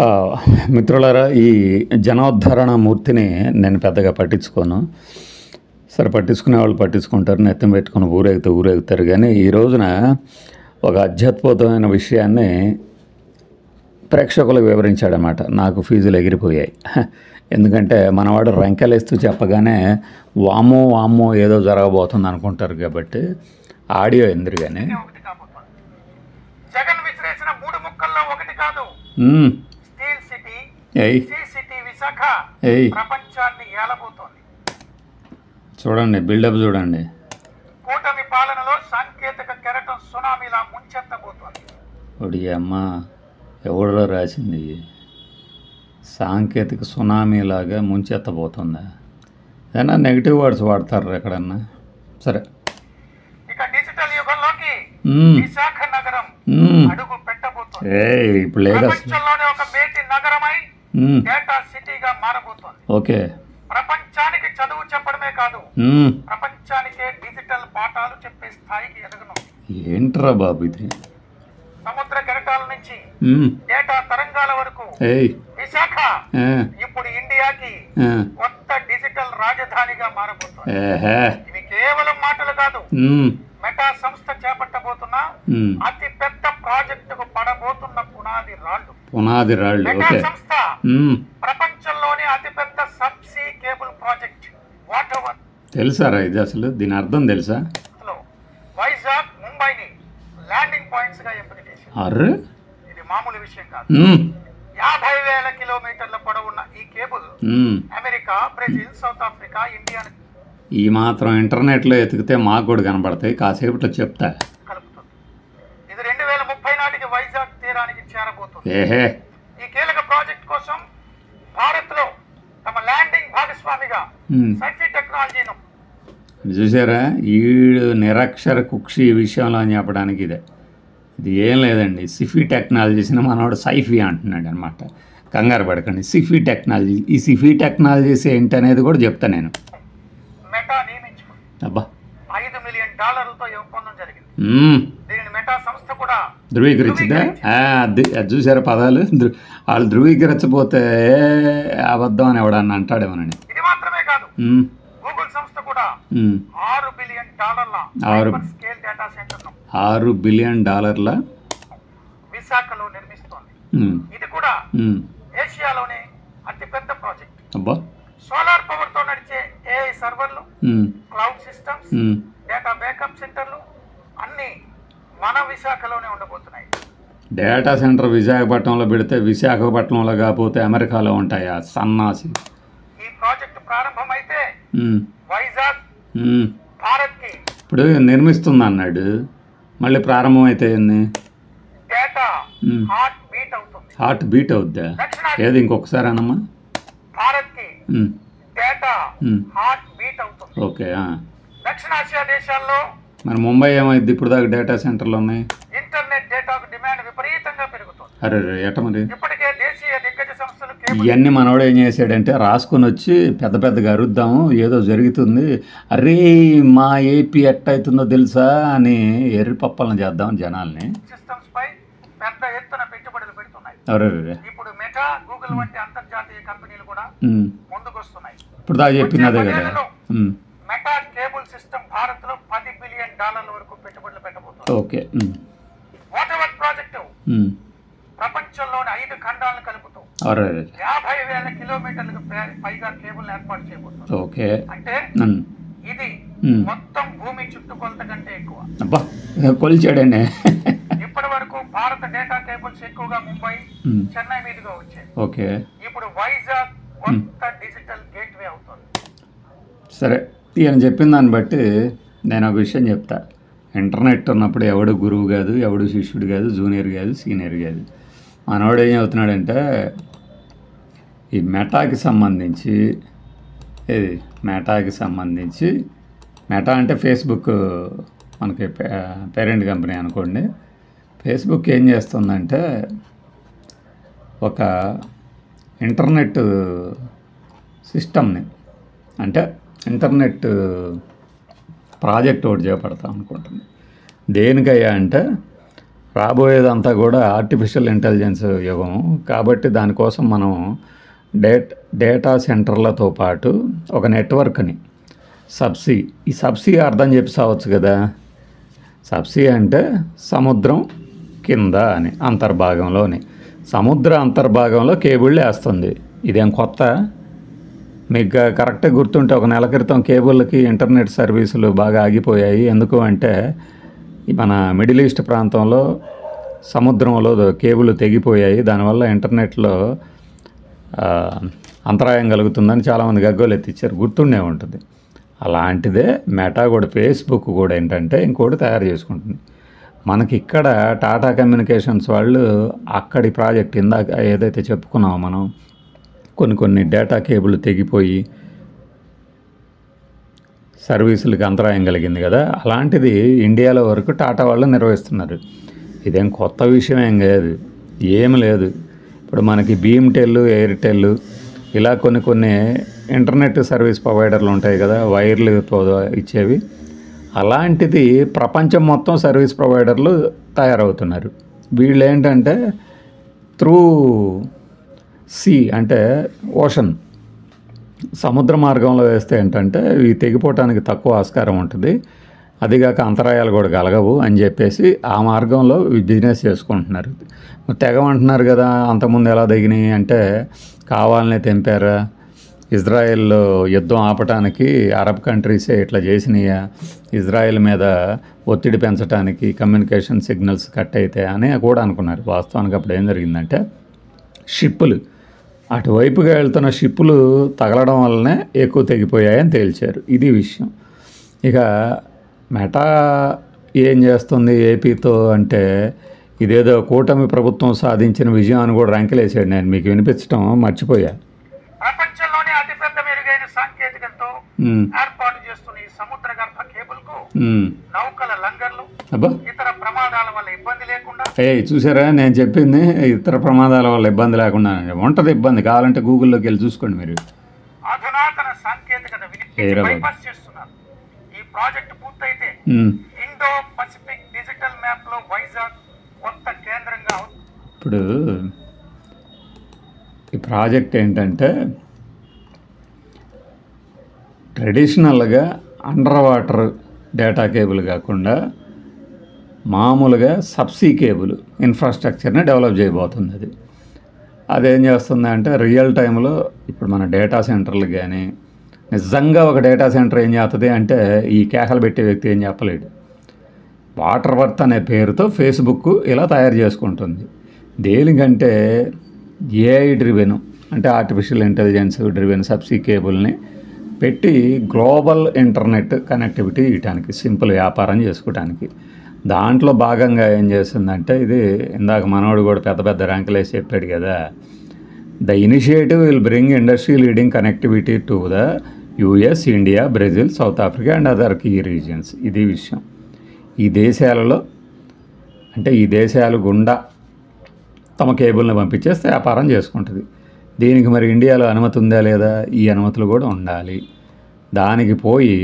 ఆ, మిత్రులారా, ఈ జనోద్ధరణ మూర్తిని నేను పెద్దగా పట్టించుకోను. సరే, పట్టించుకునే వాళ్ళు పట్టించుకుంటారు, నెత్తం పెట్టుకుని ఊరేగుతారు. కానీ ఈ రోజున ఒక అత్యద్భుతమైన విషయాన్ని ప్రేక్షకులకు వివరించాడనమాట. నాకు ఫీజులు ఎగిరిపోయాయి. ఎందుకంటే మనవాడు రంకెలేస్తూ చెప్పగానే వామ్మో వామ్మో ఏదో జరగబోతుంది అనుకుంటారు. కాబట్టి ఆడియో ఎందురుగానే జగన్ విసిరేసిన మూడు ముక్కల్లో ఒకటి కాదు. స్టీల్ సిటీ, సిటీ విశాఖ ప్రపంచాన్ని ఏలబోతోంది. చూడండి, బిల్డప్ చూడండి. కూటమి పాలనలో సాంకేతిక కెరటం సునామీలా ముంచెత్తబోతోంది. ఒడి అమ్మ, ఎవడో రాసింది? సాంకేతిక సునామీలాగా ముంచెత్తబోతుందా? ఏదైనా నెగిటివ్ వర్డ్స్ వాడతారు ఎక్కడన్నా? సరే, ఇక డిజిటల్ యుగంలోకి విశాఖ నగరం అడుగు పెట్టబోతోంది. ఇప్పుడు లేదా? ప్రపంచంలోనే ఒక మేటి నగరమై డేటా సిటీగా మారబోతోంది. ఓకే, ప్రపంచానికి చదువు చెప్పడమే కాదు, ప్రపంచానికే డిజిటల్ పాఠాలు చెప్పే స్థాయికి ఎదగను. ఏంట్రా బాబు ఇది? సముద్ర కెరటాల నుంచి డేటా తరంగాల వరకు విశాఖ ఇప్పుడు ఇండియాకి కొత్త డిజిటల్ రాజధానిగా మారబోతోంది. ఇవి కేవలం మాటలు కాదు. మెటా సంస్థ చేపట్టబోతున్న అతి పెద్ద ప్రాజెక్టుకు పడబోతున్న పునాది రాళ్లు. మెటా సంస్థ ప్రపంచంలోనే అతి పెద్ద subsea cable project whatever. తెలుసారా ఇది? అసలు దీని అర్థం తెలుసా? వైజాగ్, ముంబైని ల్యాండింగ్ పాయింట్స్ గా ఎంపిక చేశారు. అర్రే, ఇది మామూలు విషయం కాదు. 50,000 కిలోమీటర్ల పొడవున్న ఈ cable America, Brazil, South Africa, India ఈ మాత్రం ఇంటర్నెట్లో ఎతికితే మాకు కూడా కనబడతాయి. కాసేపట్లో చెప్తా. కలుపుతుంది. ఇది 2030 నాటికి వైజాగ్ తీరానికి చేరబోతుంది. ఈ కీలక ప్రాజెక్ట్ కోసం భారత్ లో తమ ల్యాండింగ్ భాగస్వామిగా సైఫీ టెక్నాలజీను చూసారా? ఈడు నిరక్షర కుక్షి విషయంలో అని చెప్పడానికి ఇది ఏం లేదండి. సిఫీ టెక్నాలజీస్ని మనోడు సైఫీ అంటున్నాడు అనమాట. కంగారు పడకండి. సిఫీ టెక్నాలజీ, ఈ సిఫీ టెక్నాలజీస్ ఏంటనేది కూడా చెప్తా నేను. మెటా నియమించుకుంది. అబ్బా, $5 మిలియన్ ఈ ఒప్పందం జరిగింది. దీనిని మెటా సంస్థ కూడా ధృవీకరించిందా? అది చూసారా పదాలు? వాళ్ళు ధృవీకరించబోతే అబద్ధం అని ఎవడన్నా అంటాడేమోనండి. ఇది మాత్రమే కాదు, గూగుల్ సంస్థ కూడా $6 billion scale data centre $6 billion విశాఖలో నిర్మిస్తోంది. ఇది కూడా ఏషియాలోనే అతిపెద్ద ప్రాజెక్ట్. అబ్బా, సోలార్ పవర్ తో నడిచే ఏఐ సర్వర్లు, క్లౌడ్ సిస్టమ్స్, డేటా బ్యాకప్ సెంటర్లు అన్ని మన విశాఖలోనే ఉండబోతున్నాయి. డేటా సెంటర్ విశాఖపట్నంలో పెడితే విశాఖపట్నంలో కాకపోతే అమెరికాలో ఉంటాయా సన్నాసి? ఈ ప్రాజెక్ట్ ప్రారంభమైతే వైజాగ్ భారత్ కి ఇప్పుడు నిర్మిస్తుంది అన్నాడు, మళ్ళీ ప్రారంభం అయితే డేటా హార్ట్ బీట్ అవుతుంది. హార్ట్ బీట్ అవుద్దా? ఏది ఇంకొకసారి అన్నమ్మా? భారత్ కి డేటా హార్ట్ బీట్ అవుతుంది. ఓకే. దక్షిణాసియా దేశాల్లో మరి ముంబై ఏమైంది? ఇప్పుడు దాకా డేటా సెంటర్లు ఉన్నాయి. ఇంటర్నెట్ డేటాకు డిమాండ్ విపరీతంగా పెరుగుతుంది. అరే ఎట మరి? ఇప్పటికే దేశీయ దిగ్గజ సంస్థలు ఇవన్నీ మనోడు ఏం చేశాడంటే రాసుకొని వచ్చి పెద్దగా అరుద్దాము, ఏదో జరుగుతుంది, అరే మా ఏపీ ఎట్టయితుందో తెలుసా అని ఎర్రి పప్పలను చేద్దాం జనాల్ని. సిస్టమ్స్ పై పెద్ద ఎత్తున పెట్టుబడులు పెడుతున్నాయి. అరే ఇప్పుడు మెటా, గూగుల్ వంటి అంతర్జాతీయ కంపెనీలు కూడా ముందుకొస్తున్నాయి. ఇప్పుడు దాకా చెప్పింది అదే కదా. మెటా కేబుల్ సిస్టమ్ భారత్ లో $10 బిలియన్ వరకు పెట్టుబడులు పెట్టబోతుంది. ఓకే. వాట్ ఎవర్ ప్రాజెక్టు ప్రపంచంలోని 5 ఖండాలను కలుపుతూ 50,000 కిలోమీటర్లకు పైగా కేబుల్ ఏర్పాటు చేయబోతుంది. ఓకే. అంటే ఇది మొత్తం భూమి చుట్టుకొలత కంటే ఎక్కువ. అబ్బా, కొలిచాడండి. ఇప్పటి వరకు భారత డేటా కేబుల్స్ ఎక్కువగా ముంబై, చెన్నై మీదుగా వచ్చాయి. ఓకే. ఇప్పుడు వైజాగ్ కొత్త డిజిటల్ గేట్వే అవుతుంది. సరే, ఈయన చెప్పిన దాన్ని బట్టి నేను ఒక విషయం చెప్తా. ఇంటర్నెట్ ఉన్నప్పుడు ఎవడు గురువు కాదు, ఎవడు శిష్యుడు కాదు, జూనియర్ కాదు, సీనియర్ కాదు. మనవాడు ఏం చెబుతున్నాడంటే ఈ మెటాకి సంబంధించి మెటా అంటే ఫేస్బుక్ మనకి పేరెంట్ కంపెనీ అనుకోండి. ఫేస్బుక్ ఏం చేస్తుందంటే ఒక ఇంటర్నెట్ సిస్టమ్ని, అంటే ఇంటర్నెట్ ప్రాజెక్ట్ ఒకటి చేపడతాం అనుకుంటుంది. దేనికయ్యా అంటే రాబోయేదంతా కూడా ఆర్టిఫిషియల్ ఇంటెలిజెన్స్ యుగం. కాబట్టి దానికోసం మనం డేటా సెంటర్లతో పాటు ఒక నెట్వర్క్ని ఈ సబ్సీ అర్థం చెప్పి కదా. సబ్సీ అంటే సముద్రం కింద అని, అంతర్భాగంలోని. సముద్ర అంతర్భాగంలో కేబుల్ వేస్తుంది. ఇదేం కొత్త? మీకు కరెక్ట్గా గుర్తుంటే ఒక నెల క్రితం కేబుల్కి ఇంటర్నెట్ సర్వీసులు బాగా ఆగిపోయాయి. ఎందుకు అంటే మన మిడిల్ ఈస్ట్ ప్రాంతంలో సముద్రంలో కేబుల్ తెగిపోయాయి. దానివల్ల ఇంటర్నెట్లో అంతరాయం కలుగుతుందని చాలామంది గగ్గోలు ఎత్తిచ్చారు, గుర్తుండే ఉంటుంది. అలాంటిదే మెటా కూడా, ఫేస్బుక్ కూడా ఏంటంటే ఇంకోటి తయారు చేసుకుంటుంది. మనకి ఇక్కడ టాటా కమ్యూనికేషన్స్ వాళ్ళు అక్కడి ప్రాజెక్ట్ ఇందాక ఏదైతే చెప్పుకున్నామో మనం, కొన్ని డేటా కేబుల్ తెగిపోయి సర్వీసులకి అంతరాయం కలిగింది కదా, అలాంటిది ఇండియాలో వరకు టాటా వాళ్ళు నిర్వహిస్తున్నారు. ఇదేం కొత్త విషయం ఏం కాదు, ఏం లేదు. ఇప్పుడు మనకి భీమ్టెల్, ఎయిర్టెల్ ఇలా కొన్ని ఇంటర్నెట్ సర్వీస్ ప్రొవైడర్లు ఉంటాయి కదా, వైర్లతో ఇచ్చేవి. అలాంటిది ప్రపంచం మొత్తం సర్వీస్ ప్రొవైడర్లు తయారవుతున్నారు. వీళ్ళు ఏంటంటే త్రూ సీ అంటే ఓషన్, సముద్ర మార్గంలో వేస్తే ఏంటంటే ఇవి తెగిపోవటానికి తక్కువ ఆస్కారం ఉంటుంది, అదిగాక అంతరాయాలు కూడా కలగవు అని చెప్పేసి ఆ మార్గంలో బిజినెస్ చేసుకుంటున్నారు. తెగమంటున్నారు కదా, అంతకుముందు ఎలా దిగినాయి అంటే కావాలనే తెంపారా, ఇజ్రాయెల్లో యుద్ధం ఆపటానికి అరబ్ కంట్రీసే ఇట్లా చేసినాయా, ఇజ్రాయెల్ మీద ఒత్తిడి పెంచడానికి కమ్యూనికేషన్ సిగ్నల్స్ కట్ అయితే అని కూడా అనుకున్నారు. వాస్తవానికి అప్పుడు ఏం జరిగిందంటే షిప్పులు, అటువైపుగా వెళ్తున్న షిప్పులు తగలడం వల్లనే ఎక్కువ తెగిపోయాయని తేల్చారు. ఇది విషయం. ఇక మెటా ఏం చేస్తుంది ఏపీతో అంటే, ఇదేదో కూటమి ప్రభుత్వం సాధించిన విజయం అని కూడా ర్యాంకులేసాడు. నేను మీకు వినిపించడం మర్చిపోయా. ప్రపంచంలోనే అతిపెద్ద మెరుగైన సాంకేతికతతో ఏర్పాటు చేస్తున్న ఈ సముద్ర గర్భ కేబుల్ కు నౌకల లంగర్లు, ఇతర ప్రమాదాల వల్ల ఇబ్బంది లేకుండా. చూసారా నేను చెప్పింది, ఇతర ప్రమాదాల వల్ల ఇబ్బంది లేకుండా ఉంటుంది. ఇబ్బంది కావాలంటే గూగుల్లోకి వెళ్ళి చూసుకోండి మీరు. అధునాతన సాంకేతికత బైపాస్ చేస్తున్నారు. ఈ ప్రాజెక్టు పూర్తయితే ఇండో పసిఫిక్ డిజిటల్ మ్యాప్ లో వైజాగ్ కొత్త కేంద్రంగా. ఇప్పుడు ఈ ప్రాజెక్ట్ ఏంటంటే ట్రెడిషనల్గా అండర్ వాటర్ డేటా కేబుల్ కాకుండా మామూలుగా సబ్సీ కేబుల్ ఇన్ఫ్రాస్ట్రక్చర్ని డెవలప్ చేయబోతుంది. అదేం చేస్తుంది అంటే రియల్ టైంలో ఇప్పుడు మన డేటా సెంటర్లు కానీ, నిజంగా ఒక డేటా సెంటర్ ఏం చేస్తుంది అంటే ఈ కేకలు పెట్టే వ్యక్తి ఏం చెప్పలేడు. వాటర్ వర్త్ అనే పేరుతో ఫేస్బుక్ ఇలా తయారు చేసుకుంటుంది. దేనికంటే ఏఐ డ్రివెన్ అంటే ఆర్టిఫిషియల్ ఇంటెలిజెన్స్ డ్రివెన్ సబ్సీ కేబుల్ని పెట్టి గ్లోబల్ ఇంటర్నెట్ కనెక్టివిటీ ఇవ్వడానికి, సింపుల్ వ్యాపారం చేసుకోవడానికి. దాంట్లో భాగంగా ఏం చేస్తుందంటే, ఇది ఇందాక మనోడు కూడా పెద్ద ర్యాంకులు వేసి చెప్పాడు కదా, the initiative will bring industry leading connectivity to the US, India, Brazil, South Africa and other key regions. ఇది విషయం. ఈ దేశాలలో అంటే ఈ దేశాలు గుండా తమ కేబుల్ని పంపించేస్తే వ్యాపారం చేసుకుంటుంది. దీనికి మరి ఇండియాలో అనుమతి ఉందా లేదా? ఈ అనుమతులు కూడా ఉండాలి. దానికి పోయి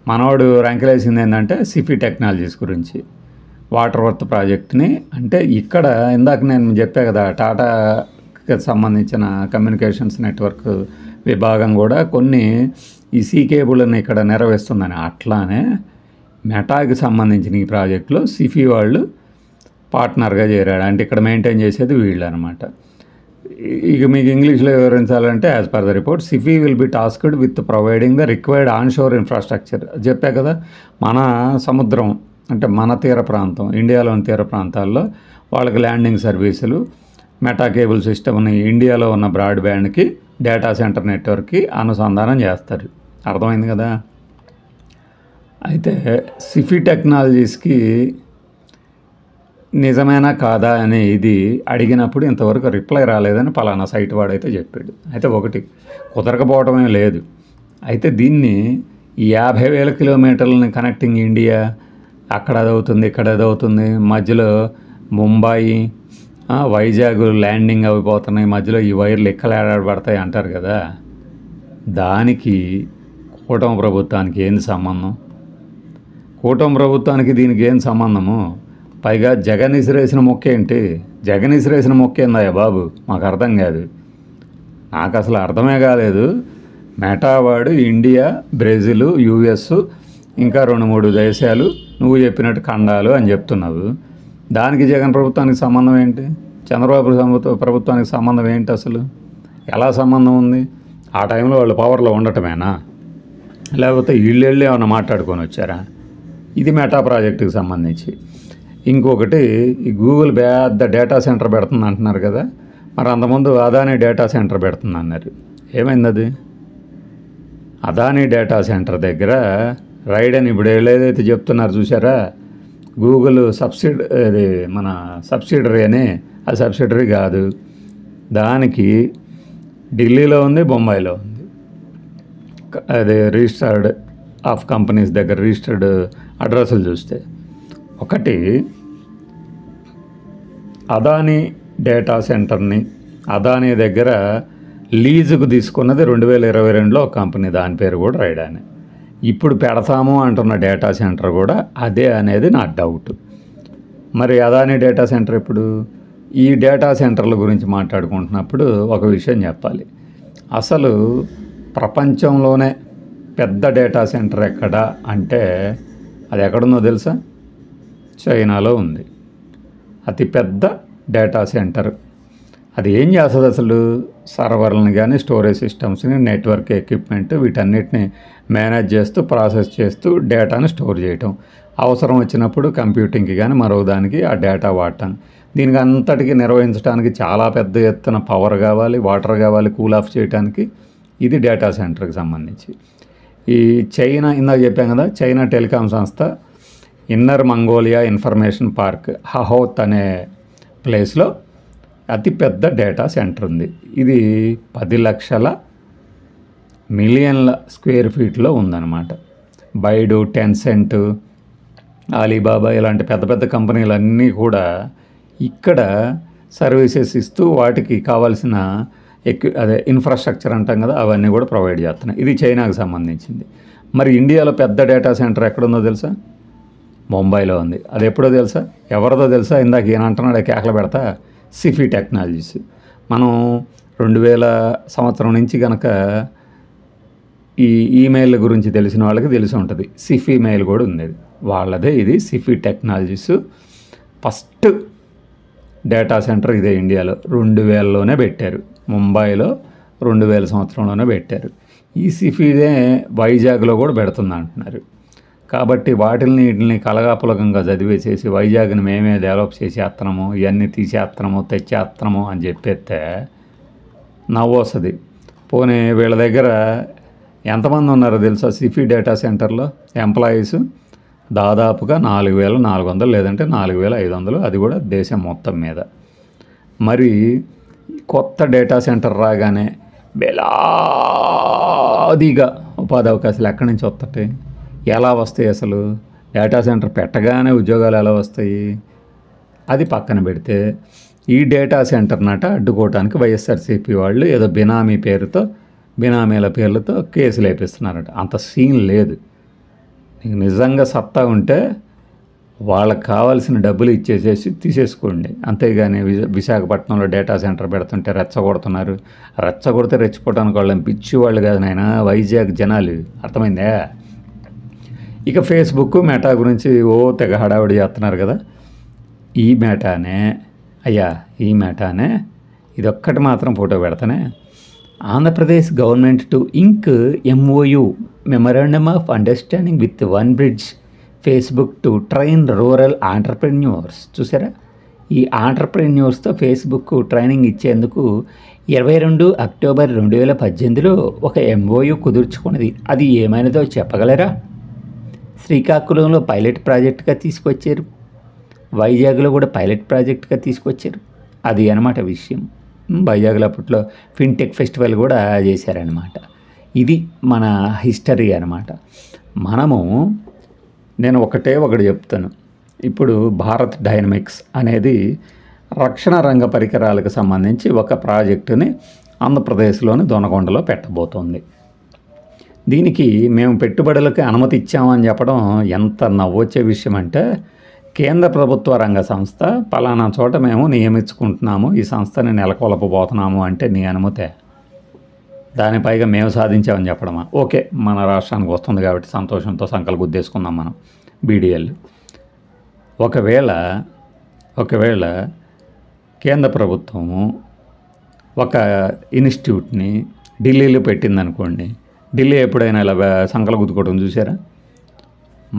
మనవాడు ర్యాంకులు వేసింది ఏంటంటే సిఫీ టెక్నాలజీస్ గురించి, వాటర్ వర్త్ ప్రాజెక్ట్ని. అంటే ఇక్కడ ఇందాక నేను చెప్పా కదా, టాటాకి సంబంధించిన కమ్యూనికేషన్స్ నెట్వర్క్ విభాగం కూడా కొన్ని ఈ సీ కేబుల్ని ఇక్కడ నెరవేరుస్తుందని, అట్లానే మెటాకి సంబంధించిన ఈ ప్రాజెక్టులో సిఫీ వాళ్ళు పార్ట్నర్గా చేరాడు. అంటే ఇక్కడ మెయింటైన్ చేసేది వీళ్ళు అనమాట. ఇక మీకు ఇంగ్లీష్లో వివరించాలంటే as per the report Sify will be tasked with providing the required onshore infrastructure. చెప్పా కదా, మన సముద్రం అంటే మన తీర ప్రాంతం, ఇండియాలోని తీర ప్రాంతాల్లో వాళ్ళకి ల్యాండింగ్ సర్వీసులు, మెటా కేబుల్ సిస్టమ్ని ఇండియాలో ఉన్న బ్రాడ్బ్యాండ్కి, డేటా సెంటర్ నెట్వర్క్కి అనుసంధానం చేస్తారు. అర్థమైంది కదా. అయితే సిఫీ టెక్నాలజీస్కి నిజమేనా కాదా అని ఇది అడిగినప్పుడు ఇంతవరకు రిప్లై రాలేదని పలానా సైట్ వాడైతే చెప్పాడు. అయితే ఒకటి కుదరకపోవటమే లేదు. అయితే దీన్ని 50,000 కిలోమీటర్లని కనెక్టింగ్ ఇండియా, అక్కడ అదవుతుంది ఇక్కడ అదవుతుంది, మధ్యలో ముంబాయి వైజాగ్ ల్యాండింగ్ అయిపోతున్నాయి, మధ్యలో ఈ వైర్లు ఎక్కలేడబడతాయి అంటారు కదా, దానికి కూటమి ప్రభుత్వానికి ఏంది సంబంధం? కూటమి ప్రభుత్వానికి దీనికి ఏం సంబంధము? పైగా జగన్ ఇసిరేసిన మొక్క ఏంటి? జగన్ ఇసిరేసిన మొక్క ఏందయ్యా బాబు? మాకు అర్థం కాదు. నాకు అసలు అర్థమే కాలేదు. మెటావాడు ఇండియా, బ్రెజిల్, యుఎస్, ఇంకా 2-3 దేశాలు నువ్వు చెప్పినట్టు ఖండాలు అని చెప్తున్నావు. దానికి జగన్ ప్రభుత్వానికి సంబంధం ఏంటి? చంద్రబాబు ప్రభుత్వానికి సంబంధం ఏంటి? అసలు ఎలా సంబంధం ఉంది? ఆ టైంలో వాళ్ళు పవర్లో ఉండటమేనా, లేకపోతే వీళ్ళే ఏమన్నా మాట్లాడుకొని వచ్చారా? ఇది మెటా ప్రాజెక్టుకి సంబంధించి. ఇంకొకటి, ఈ గూగుల్ పెద్ద డేటా సెంటర్ పెడుతుంది అంటున్నారు కదా, మరి అంతకుముందు అదానీ డేటా సెంటర్ పెడుతుంది అన్నారు. ఏమైంది అది? అదానీ డేటా సెంటర్ దగ్గర రైడ్ అని ఇప్పుడు ఏదైతే చెప్తున్నారు చూసారా, గూగుల్ మన సబ్సిడరీ అని, ఆ సబ్సిడరీ కాదు, దానికి ఢిల్లీలో ఉంది, బొంబాయిలో ఉంది. అదే రిజిస్టర్డ్ ఆఫ్ కంపెనీస్ దగ్గర రిజిస్టర్డ్ అడ్రస్లు చూస్తే, ఒకటి అదానీ డేటా సెంటర్ని అదానీ దగ్గర లీజుకు తీసుకున్నది 2022లో ఒక కంపెనీ, దాని పేరు కూడా రైడ్ అని. ఇప్పుడు పెడతాము అంటున్న డేటా సెంటర్ కూడా అదే అనేది నా డౌట్. మరి అదానీ డేటా సెంటర్ ఇప్పుడు, ఈ డేటా సెంటర్ల గురించి మాట్లాడుకుంటున్నప్పుడు ఒక విషయం చెప్పాలి. అసలు ప్రపంచంలోనే పెద్ద డేటా సెంటర్ ఎక్కడ అంటే అది ఎక్కడుందో తెలుసా? చైనాలో ఉంది అతి పెద్ద డేటా సెంటర్. అది ఏం చేస్తుంది అసలు? సర్వర్లను కానీ, స్టోరేజ్ సిస్టమ్స్ని, నెట్వర్క్ ఎక్విప్మెంట్, వీటన్నిటిని మేనేజ్ చేస్తూ, ప్రాసెస్ చేస్తూ డేటాను స్టోర్ చేయటం, అవసరం వచ్చినప్పుడు కంప్యూటింగ్కి కానీ మరో దానికి ఆ డేటా వాడటం. దీనికి అంతటికి నిర్వహించడానికి చాలా పెద్ద ఎత్తున పవర్ కావాలి, వాటర్ కావాలి, కూల్ ఆఫ్ చేయడానికి. ఇది డేటా సెంటర్కి సంబంధించి. ఈ చైనా, ఇందాక చెప్పాం కదా, చైనా టెలికాం సంస్థ ఇన్నర్ మంగోలియా ఇన్ఫర్మేషన్ పార్క్ హహోత్ అనే ప్లేస్లో అతిపెద్ద డేటా సెంటర్ ఉంది. ఇది 10 లక్షల మిలియన్ల స్క్వేర్ ఫీట్లో ఉందన్నమాట. బైడు, టెన్సెంట్, అలీబాబా ఇలాంటి పెద్ద పెద్ద కంపెనీలన్నీ కూడా ఇక్కడ సర్వీసెస్ ఇస్తూ వాటికి కావాల్సిన ఇన్ఫ్రాస్ట్రక్చర్ అంటాం కదా, అవన్నీ కూడా ప్రొవైడ్ చేస్తున్నాయి. ఇది చైనాకు సంబంధించింది. మరి ఇండియాలో పెద్ద డేటా సెంటర్ ఎక్కడుందో తెలుసా? ముంబైలో ఉంది. అది ఎప్పుడో తెలుసా? ఎవరిదో తెలుసా? ఇందాక ఈయన అంటున్నాడు కేకలు పెడతా, సిఫీ టెక్నాలజీస్. మనం 2000 సంవత్సరం నుంచి కనుక ఈ ఈమెయిల్ గురించి తెలిసిన వాళ్ళకి తెలిసి ఉంటుంది. సిఫీ మెయిల్ కూడా ఉంది, వాళ్ళదే. ఇది Sify technologies. First data centre ఇదే ఇండియాలో. 2000లోనే పెట్టారు. ముంబైలో 2000 సంవత్సరంలోనే పెట్టారు. ఈ సిఫీదే వైజాగ్లో కూడా పెడుతుంది అంటున్నారు. కాబట్టి వీటిని కలగాపులకంగా చదివేసేసి వైజాగ్ని మేమే డెవలప్ చేసేస్తున్నాము, ఇవన్నీ తీసేస్తున్నాము, తెచ్చేస్తున్నాము అని చెప్పేస్తే నవ్వు వస్తుంది. పోనీ వీళ్ళ దగ్గర ఎంతమంది ఉన్నారో తెలుసా? సిఫీ డేటా సెంటర్లో ఎంప్లాయీస్ దాదాపుగా 4400 లేదంటే 4500, అది కూడా దేశం మొత్తం మీద. మరి కొత్త డేటా సెంటర్ రాగానే వేలాదిగా ఉపాధి అవకాశాలు ఎక్కడి నుంచి వస్తాయి? ఎలా వస్తాయి? అసలు డేటా సెంటర్ పెట్టగానే ఉద్యోగాలు ఎలా వస్తాయి? అది పక్కన పెడితే ఈ డేటా సెంటర్ నాట అడ్డుకోవడానికి వైఎస్ఆర్సీపీ వాళ్ళు ఏదో బినామీల పేర్లతో కేసులు వేపిస్తున్నారట. అంత సీన్ లేదు. నీకు నిజంగా సత్తా ఉంటే వాళ్ళకి కావాల్సిన డబ్బులు ఇచ్చేసేసి తీసేసుకోండి. అంతేగాని విశాఖపట్నంలో డేటా సెంటర్ పెడుతుంటే రెచ్చగొడుతున్నారు. రెచ్చగొడితే రెచ్చిపోవడానికి వాళ్ళని పిచ్చి వాళ్ళు కాదు నాయన, వైజాగ్ జనాలు. అర్థమైందా? ఇక ఫేస్బుక్, మెటా గురించి తెగ హడావిడి చేస్తున్నారు కదా. ఈ మెటానే ఇదొక్కటి మాత్రం ఫోటో పెడతానే. Andhra Pradesh government to ink MOU memorandum of understanding with OneBridge Facebook to train rural entrepreneurs. చూసారా? ఈ ఆంటర్ప్రెన్యూర్స్తో ఫేస్బుక్ ట్రైనింగ్ ఇచ్చేందుకు 22 అక్టోబర్ 2018లో ఒక MOU కుదుర్చుకున్నది. అది ఏమైనదో చెప్పగలరా? శ్రీకాకుళంలో పైలట్ ప్రాజెక్టుగా తీసుకొచ్చారు, వైజాగ్లో కూడా పైలట్ ప్రాజెక్టుగా తీసుకొచ్చారు. అది అన్నమాట విషయం. వైజాగ్లో అప్పట్లో ఫిన్టెక్ ఫెస్టివల్ కూడా చేశారనమాట. ఇది మన హిస్టరీ అనమాట. నేను ఒకటి చెప్తాను. ఇప్పుడు భారత్ డైనమిక్స్ అనేది రక్షణ రంగ పరికరాలకు సంబంధించి ఒక ప్రాజెక్టుని ఆంధ్రప్రదేశ్లోని దొనకొండలో పెట్టబోతోంది. దీనికి మేము పెట్టుబడులకి అనుమతి ఇచ్చామని చెప్పడం ఎంత నవ్వొచ్చే విషయం అంటే, కేంద్ర ప్రభుత్వ రంగ సంస్థ పలానా చోట మేము నియమించుకుంటున్నాము, ఈ సంస్థని నెలకొల్పబోతున్నాము అంటే నీ అనుమతే? దానిపైగా మేము సాధించామని చెప్పడమా? ఓకే, మన రాష్ట్రానికి వస్తుంది కాబట్టి సంతోషంతో సంకల్ప గుద్దేసుకుందాం మనం బీడీఎల్. ఒకవేళ కేంద్ర ప్రభుత్వము ఒక ఇన్స్టిట్యూట్ని ఢిల్లీలో పెట్టిందనుకోండి, ఢిల్లీ ఎప్పుడైనా ఇలా సంకల్ప గుద్దుకోవడం చూసారా?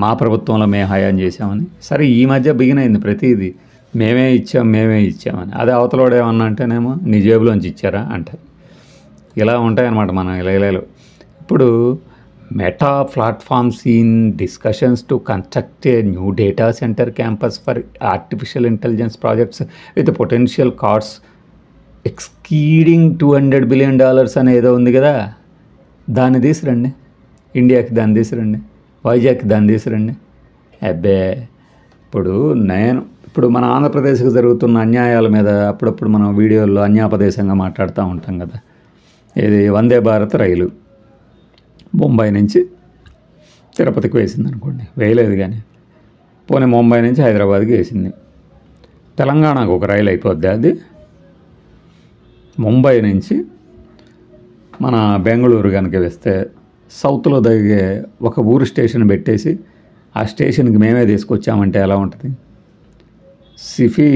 మా ప్రభుత్వంలో మేము హయాం చేసామని. సరే, ఈ మధ్య బిగిన్ అయింది ప్రతిదీ మేమే ఇచ్చామని. అదే అవతలోడు ఏమన్నా అంటేనేమో నీ జేబులోంచి ఇచ్చారా అంటే. ఇలా ఉంటాయన్నమాట మన ఇలాలో. ఇప్పుడు Meta platforms in discussions to construct a new data centre campus for artificial intelligence projects with potential cost exceeding $200 billion అని ఏదో ఉంది కదా, దాన్ని తీసురండి. ఇండియాకి దాన్ని తీసురండి, వైజాగ్కి దాన్ని తీసురండి. అబ్బే, ఇప్పుడు మన ఆంధ్రప్రదేశ్కి జరుగుతున్న అన్యాయాల మీద అప్పుడప్పుడు మనం వీడియోల్లో అన్యాపదేశంగా మాట్లాడుతూ ఉంటాం కదా. ఇది వందే భారత్ రైలు ముంబై నుంచి తిరుపతికి వేసింది అనుకోండి, వేయలేదు కానీ పోనీ ముంబై నుంచి హైదరాబాద్కి వేసింది. తెలంగాణకు ఒక రైలు అయిపోద్ది. అది ముంబై నుంచి మన బెంగళూరు కనుక వేస్తే సౌత్లో దిగే ఒక ఊరు స్టేషన్ పెట్టేసి ఆ స్టేషన్కి మేమే తీసుకొచ్చామంటే ఎలా ఉంటుంది? సిఫీ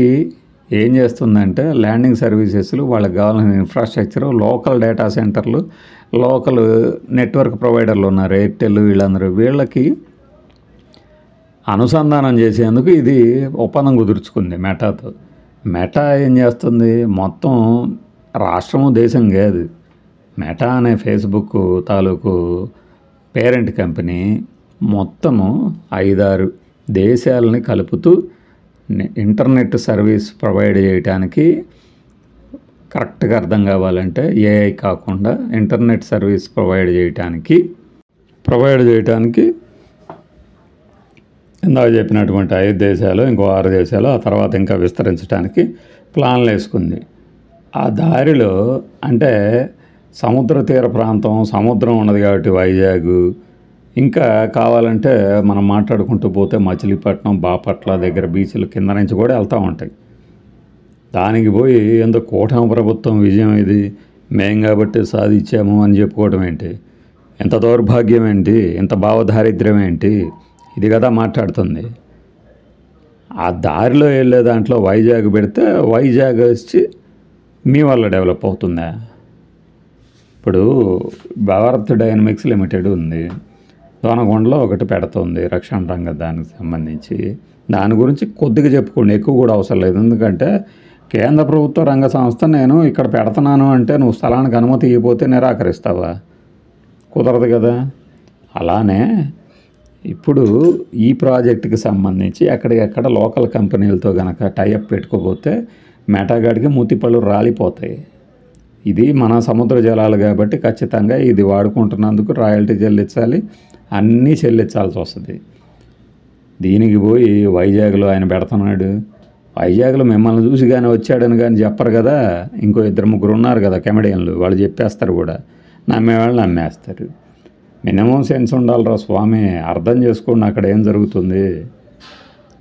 ఏం చేస్తుందంటే ల్యాండింగ్ సర్వీసెస్లు, వాళ్ళకి కావాల్సిన ఇన్ఫ్రాస్ట్రక్చరు, లోకల్ డేటా సెంటర్లు, లోకల్ నెట్వర్క్ ప్రొవైడర్లు ఉన్నారు, ఎయిర్టెల్, వీళ్ళకి అనుసంధానం చేసేందుకు ఇది ఒప్పందం కుదుర్చుకుంది మెటాతో. మెటా ఏం చేస్తుంది? మొత్తం రాష్ట్రము దేశం కాదు, మెటా అనే ఫేస్బుక్ తాలూకు పేరెంట్ కంపెనీ మొత్తము 5-6 దేశాలని కలుపుతూ ఇంటర్నెట్ సర్వీస్ ప్రొవైడ్ చేయడానికి, కరెక్ట్గా అర్థం కావాలంటే ఏఐ కాకుండా ఇంటర్నెట్ సర్వీస్ ప్రొవైడ్ చేయడానికి ఇందాక చెప్పినటువంటి 5 దేశాలు, ఇంకో 6 దేశాలు, ఆ తర్వాత ఇంకా విస్తరించడానికి ప్లాన్లు వేసుకుంది. ఆ దారిలో అంటే సముద్ర తీర ప్రాంతం, సముద్రం ఉన్నది కాబట్టి వైజాగ్, ఇంకా కావాలంటే మనం మాట్లాడుకుంటూ పోతే మచిలీపట్నం, బాపట్ల దగ్గర బీచ్ల కింద నుంచి కూడా వెళ్తూ ఉంటాయి. దానికి పోయి ఎందుకు కూటమి ప్రభుత్వం విజయం ఇది, మేం కాబట్టి సాధించాము అని చెప్పుకోవడం ఏంటి? ఎంత దౌర్భాగ్యం ఏంటి? ఎంత భావదారిద్ర్యం ఏంటి? ఇది కదా మాట్లాడుతుంది. ఆ దారిలో వెళ్ళే దాంట్లో వైజాగ్ పెడితే వైజాగ్ వచ్చి మీ వల్ల డెవలప్ అవుతుందా? ఇప్పుడు భారత్ డైనమిక్స్ లిమిటెడ్ ఉంది, దోనగొండలో ఒకటి పెడుతుంది రక్షణ రంగ దానికి సంబంధించి. దాని గురించి కొద్దిగా చెప్పుకోండి, ఎక్కువ కూడా అవసరం లేదు. ఎందుకంటే కేంద్ర ప్రభుత్వ రంగ సంస్థ నేను ఇక్కడ పెడుతున్నాను అంటే నువ్వు స్థలానికి అనుమతి ఇవ్వకపోతే నిరాకరిస్తావా? కుదరదు కదా. అలానే ఇప్పుడు ఈ ప్రాజెక్టుకి సంబంధించి ఎక్కడికెక్కడ లోకల్ కంపెనీలతో కనుక టైఅప్ పెట్టుకోకపోతే మెటాగాడికి మూతిపళ్ళు రాలిపోతాయి. ఇది మన సముద్ర జలాలు కాబట్టి ఖచ్చితంగా ఇది వాడుకుంటున్నందుకు రాయల్టీ చెల్లించాలి, అన్నీ చెల్లించాల్సి వస్తుంది. దీనికి పోయి వైజాగ్లో ఆయన పెడుతున్నాడు, వైజాగ్లో మిమ్మల్ని చూసి కానీ వచ్చాడని కానీ చెప్పరు కదా. ఇంకో 2-3 ఉన్నారు కదా కెమెడియన్లు, వాళ్ళు చెప్పేస్తారు కూడా, నమ్మేవాళ్ళు నమ్మేస్తారు. మినిమం సెన్స్ ఉండాలిరా స్వామి, అర్థం చేసుకోండి అక్కడ ఏం జరుగుతుంది.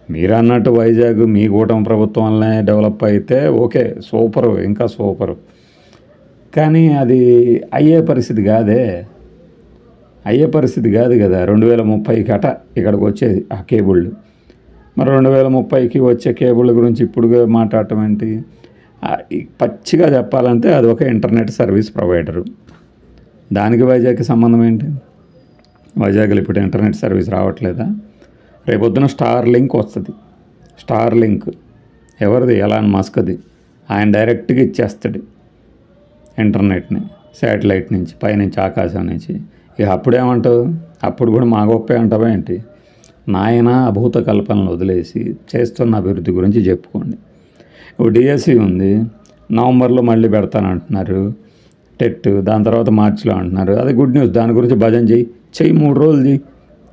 మీరు అన్నట్టు వైజాగ్ మీ కూటమి ప్రభుత్వం వల్లనే డెవలప్ అయితే ఓకే, సూపరు, ఇంకా సూపరు. కానీ అది అయ్యే పరిస్థితి కాదు కదా. 2030కి ఇక్కడికి వచ్చేది ఆ కేబుళ్ళు. మరి 2030కి వచ్చే కేబుల్ గురించి ఇప్పుడు మాట్లాడటం ఏంటి? పచ్చిగా చెప్పాలంటే అది ఒక ఇంటర్నెట్ సర్వీస్ ప్రొవైడరు. దానికి వైజాగ్కి సంబంధం ఏంటి? వైజాగ్లో ఇప్పుడు ఇంటర్నెట్ సర్వీస్ రావట్లేదా? రేపొద్దున స్టార్లింక్ వస్తుంది. స్టార్లింక్ ఎవరిది? ఎలాన్ మస్క్ది. ఆయన డైరెక్ట్గా ఇచ్చేస్తాడు ఇంటర్నెట్ని శాటిలైట్ నుంచి, పైనుంచి ఆకాశం నుంచి. ఇక అప్పుడేమంటావు? అప్పుడు కూడా మా గొప్పే అంటావా ఏంటి? నాయన అభూత కల్పనలు వదిలేసి చేస్తున్న అభివృద్ధి గురించి చెప్పుకోండి. ఇప్పుడు డిఎస్సి ఉంది, నవంబర్లో మళ్ళీ పెడతానంటున్నారు. టెట్ దాని తర్వాత మార్చిలో అంటున్నారు. అది గుడ్ న్యూస్, దాని గురించి భజన చెయ్యి 3 రోజులు చెయ్యి.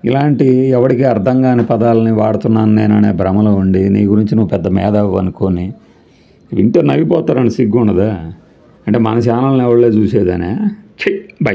ఇలాంటి ఎవరికి అర్థం కాని పదాలని వాడుతున్నాను నేననే భ్రమలో ఉండి నీ గురించి నువ్వు పెద్ద మేధావు అనుకొని వింటే నవ్విపోతారని సిగ్గు ఉండదా? అంటే మన ఛానల్ని ఎవళ్ళే చూసేదనే. బై.